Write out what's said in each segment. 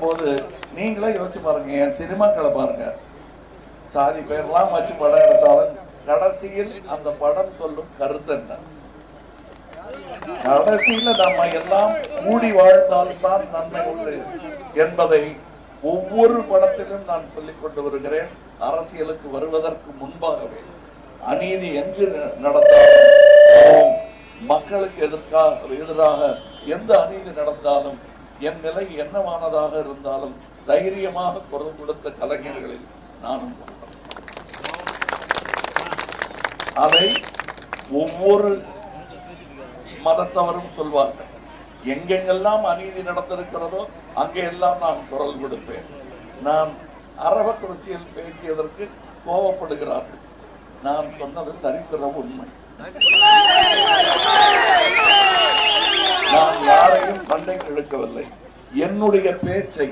போது நீங்களே யோசிச்சு பாருங்க, என் சினிமாக்களை பாருங்க, சாதி பேர்லாம் வச்சு படம் எடுத்தாலும் கடைசியில் அந்த படம் சொல்லும் கருத்து என்ன? கடைசியில நம்ம எல்லாம் கூடி வாழ்ந்தால்தான் நன்மை உண்டு என்பதை ஒவ்வொரு படத்திலும் நான் சொல்லிக் கொண்டு வருகிறேன். அரசியலுக்கு வருவதற்கு முன்பாகவே அநீதி எங்கு நடந்தாலும், மக்களுக்கு எதிராக எந்த அநீதி நடந்தாலும், என் நிலை என்னவானதாக இருந்தாலும் தைரியமாக குரல் கொடுத்த கலைஞர்களில் நானும் அதை ஒவ்வொரு மதத்தவரும் சொல்வார்கள். எங்கெங்கெல்லாம் அநீதி நடந்திருக்கிறதோ அங்கெல்லாம் நான் குரல் கொடுப்பேன். நான் அரவக்குறிச்சியில் பேசியதற்கு கோபப்படுகிறார்கள். நான் சொன்னது சரித்திர உண்மை. நான் யாரையும் சண்டைக்கு இழுக்கவில்லை. என்னுடைய பேச்சை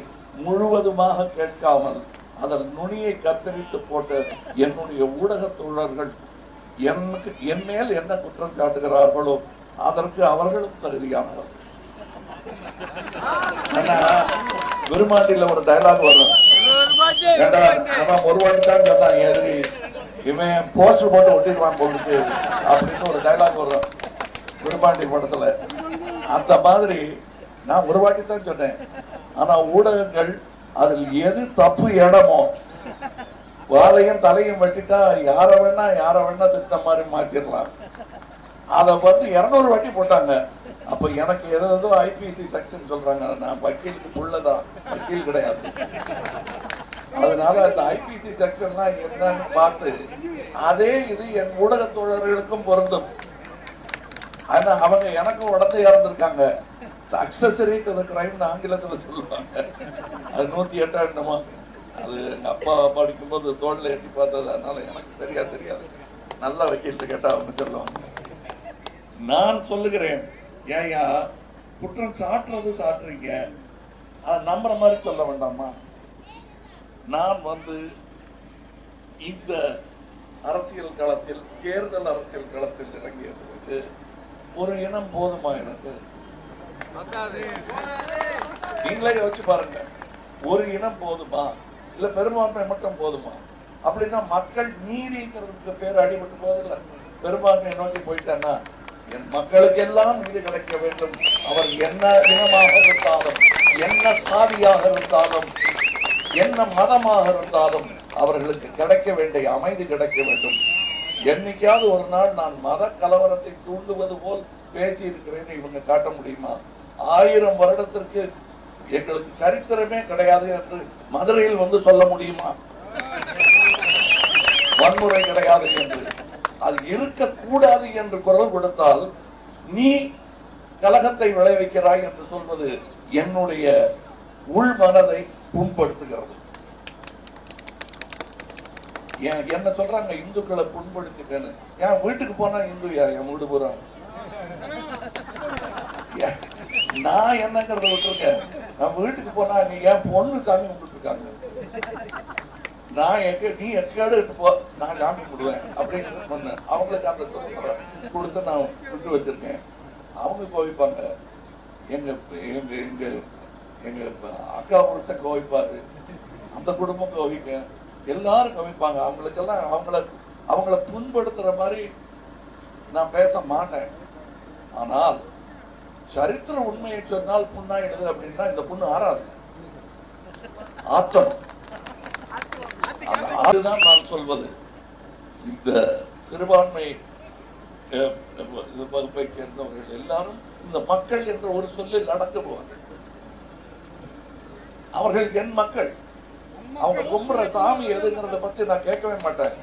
முழுவதுமாக கேட்காமல் அதன் நுனியை கத்தரித்து போட்ட என்னுடைய ஊடக தோழர்கள் என் மேல் என்ன குற்றம் காட்டுகிறார்களோ அதற்கு அவர்களும் தகுதியானவர். விருமாண்டில ஒரு டயலாக் வரும், ஒரு வாட்டி தான் சொன்னாங்க எதிரி இவன் போஸ்டர் போட்டு ஒட்டிடுவான் போட்டு அப்படின்னு ஒரு டயலாக் வரும் விருமாண்டி படத்துல. அந்த மாதிரி நான் ஒரு வாட்டி தான் சொன்னேன். ஆனா ஊடகங்கள் அதில் எது தப்பு இடமோ வாழையும் தலையும் வெட்டிட்டா யார வேணா திட்ட மாதிரி மாத்திரலாம். அதை வந்து 200 வாட்டி போட்டாங்க. அப்ப எனக்கு ஏதோ ஐபிசி செக்ஷன் சொல்றாங்க. நான் வக்கீலுக்கு உள்ளதான், வக்கீல் கிடையாது. அதனால அந்த ஐபிசி செக்ஷன்லாம் என்னன்னு பார்த்து அதே இது என் ஊடக தோழர்களுக்கும் பொருந்தும். ஆனா அவங்க எனக்கும் உடனே இறந்துருக்காங்க. அக்சஸரி டு தி கிரைம் ஆங்கிலத்தில் சொல்லுவாங்க. அது 108 என்னமா, அது எங்க அப்பா படிக்கும்போது தோல்ல எட்டி பார்த்தது. அதனால எனக்கு தெரியாது. நல்ல வக்கீல் கேட்டா அவங்க சொல்லுவாங்க. நான் சொல்லுகிறேன், ஏயா குற்றம் சாட்டுறீங்க, அது நம்புற மாதிரி சொல்ல வேண்டாமா? நான் வந்து இந்த அரசியல் களத்தில், தேர்தல் அரசியல் களத்தில் இறங்கியதற்கு ஒரு இனம் போதுமா எனக்கு? நீங்களே யோசிச்சு பாருங்க, ஒரு இனம் போதுமா இல்ல பெரும்பான்மை மட்டும் போதுமா? அப்படின்னா மக்கள் நீதிங்கிறதுக்கு பேர் அடிபட்டு போதில்லை. பெரும்பான்மையை நோக்கி போயிட்டேன்னா என் மக்களுக்கு எல்லாம் நீதி கிடைக்க வேண்டும். அவர் என்ன இனமாக இருந்தாலும், என்ன சாதியாக இருந்தாலும், என்ன மதமாக இருந்தாலும் அவர்களுக்கு கிடைக்க வேண்டிய அமைதி கிடைக்க வேண்டும். என்னைக்காவது ஒரு நாள் நான் மத கலவரத்தை தூண்டுவது போல் பேசி இருக்கிறேன்னு இவங்க காட்ட முடியுமா? 1000 வருடத்திற்கு எங்களுக்கு சரித்திரமே கிடையாது என்று மதுரையில் வந்து சொல்ல முடியுமா? வன்முறை கிடையாது என்று, அது இருக்கக்கூடாது என்று குரல் கொடுத்தால் நீ கலகத்தை விளைவிக்கிறாய் என்று சொல்வது என்னுடைய உள் மனதை புண்படுத்துகிறது. என்ன சொல்றாங்க, இந்துக்களை புண்படுத்திட்டேன்னு. என் வீட்டுக்கு போனா இந்து, என் வீடு பூரா நான் என்னங்கிறத விட்டுருக்கேன். நான் வீட்டுக்கு போனா நீ என் பொண்ணு சாமி கும்பிட்டு இருக்காங்க, நான் நீ எக்கேடு போ, நான் சாமி கும்பிடுவேன் அப்படிங்கிறது பொண்ணு. அவங்களுக்கு அந்த கொடுத்து நான் விட்டு வச்சிருக்கேன். அவங்க கோவிப்பாங்க, எங்க எங்க எங்க எங்க அக்கா புருஷன் கோவிப்பாரு, அந்த குடும்பம் கோவிக்க, எல்லாரும் கோவிப்பாங்க. அவங்களுக்கெல்லாம் அவங்கள புண்படுத்துற மாதிரி நான் பேச மாட்டேன். ஆனால் சரித்திர உண்மையை சொன்னால் புண்ணாயிடுது அப்படின்னா இந்த புண்ணு ஆறாது, ஆத்தணும். அதுதான் நான் சொல்வது. இந்த சிறுபான்மை வகுப்பை சேர்ந்தவர்கள் எல்லாரும் இந்த மக்கள் என்ற ஒரு சொல்லில் அடங்குவார்கள். அவர்கள் என் மக்கள். அவங்க கும்புற சாமி எதுங்கிறத பத்தி நான் கேட்கவே மாட்டேன்.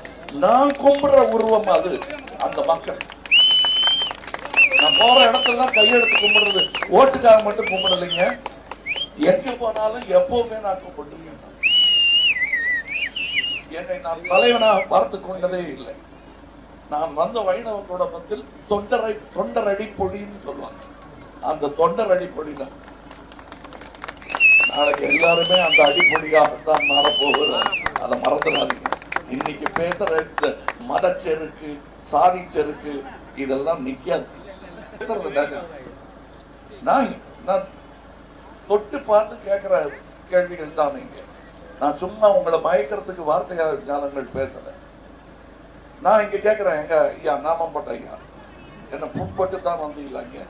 நான் கும்புற உருவம் அது, அந்த மக்கள். நான் போற இடத்துல கையெடுத்து கும்பிடுறது ஓட்டுக்காக மட்டும் கும்பிடலைங்க. எங்க போனாலும் எப்பவுமே நான் கும்பிட்டுருக்கேன். என்னை நான் தலைவனாக பார்த்து கொண்டதே இல்லை. நான் வந்த வைணவ குடும்பத்தில் தொண்டரடி பொடின்னு சொல்லுவாங்க. அந்த தொண்டரடி பொடியில நாளைக்கு எல்லாருமே அந்த அடிப்பொடியாகத்தான் மாறப்போகிறோம். அதை மறந்துடாதீங்க. இன்னைக்கு பேசுற இந்த மதச்செருக்கு, சாதி செருக்கு இதெல்லாம் நிக்காது. நான் தொட்டு பார்த்து கேள்விகள் தான். இங்க நான் சும்மா உங்களை மயக்கிறதுக்கு வார்த்தையாக ஞானங்கள் பேசல. நான் இங்க கேட்கிறேன், எங்க ஐயா நாமப்பட்ட ஐயா, என்ன புண்பட்டு தான் வந்தீங்களா? இங்க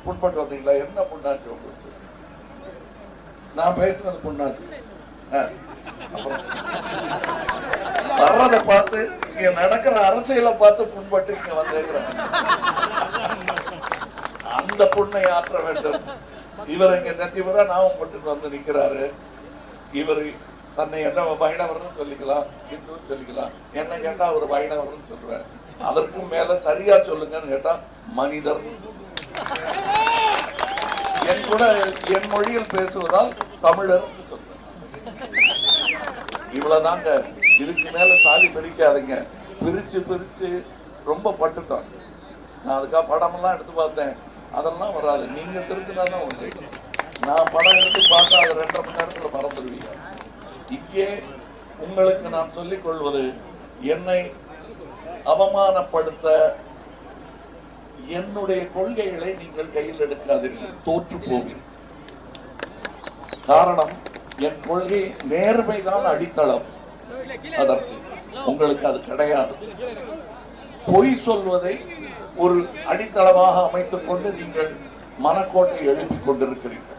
புண்பட்டு வந்தீங்களா? என்ன புண்ணாச்சு உங்களுக்கு? நான் பேசுனது புண்ணாச்சு. வர்றதை பார்த்து இங்க நடக்கிற அரசியலை பார்த்து புண்பட்டு இங்க வந்திருக்கிறேன். அந்த புண்ணை ஆற்ற வேண்டும். இவர் இங்க நெத்திவரா நாமம் போட்டு வந்து நிக்கிறாரு. இவர் தன்னை என்ன வைணவர்னு சொல்லிக்கலாம், இந்துன்னு சொல்லிக்கலாம். என்ன கேட்டா அவர் வைணவர்னு சொல்றாரு. அதற்கும் மேல சரியா சொல்லுங்கன்னு கேட்டா மனிதர். என் கூட என் மொழியில் பேசுவதால் தமிழர் சொல்றேன். இவ்வளவுதாங்க. இதுக்கு மேல சாதி பிரிக்காதீங்க. பிரிச்சு பிரிச்சு ரொம்ப பட்டுட்டாங்க. நான் அதுக்காக படமெல்லாம் எடுத்து பார்த்தேன், அதெல்லாம் வராது. நீங்க திருத்தினாதான் உண்டு. நான் படம் எடுத்து பார்த்தா அது 2.5 மணி நேரத்துல மறந்துடுவீங்க. இங்கே உங்களுக்கு நான் சொல்லிக் கொள்வது, என்னை அவமானப்படுத்த என்னுடைய கொள்கைகளை நீங்கள் கையில் எடுக்காதீர்கள், தோற்று போவீர்கள். காரணம், என் கொள்கை நேர்மைதான் அடித்தளம். அதற்கு உங்களுக்கு அது கிடையாது. பொய் சொல்வதை ஒரு அடித்தளமாக அமைத்துக் கொண்டு நீங்கள் மனக்கோட்டை எழுப்பிக் கொண்டிருக்கிறீர்கள்.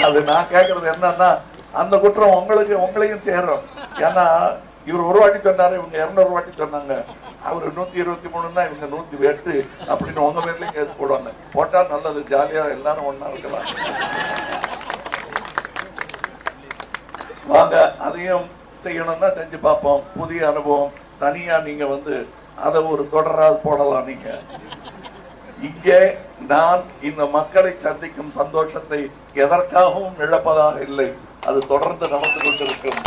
அது நான் கேட்கறது என்னன்னா, அந்த குற்றம் உங்களையும் சேரும். ஏன்னா இவர் ஒரு வாட்டி சொன்னாரு, இவங்க 200 வாட்டி சொன்னாங்க. அவர் 123ன்னா இவங்க 108 அப்படின்னு உங்க பேர்லயும் கேஸ் போடுவாங்க. போட்டா நல்லது, ஜாலியா எல்லாரும் ஒன்னா இருக்கலாம். வாங்க, அதையும் செய்யணும்னா செஞ்சு பார்ப்போம். புதிய அனுபவம். தனியா நீங்க அதை ஒரு தொடரால் போடலாம். நீங்க இங்கே நான் இந்த மக்களை சந்திக்கும் சந்தோஷத்தை எதற்காகவும் இழப்பதாக இல்லை. அது தொடர்ந்து நடந்து கொண்டிருக்கும்.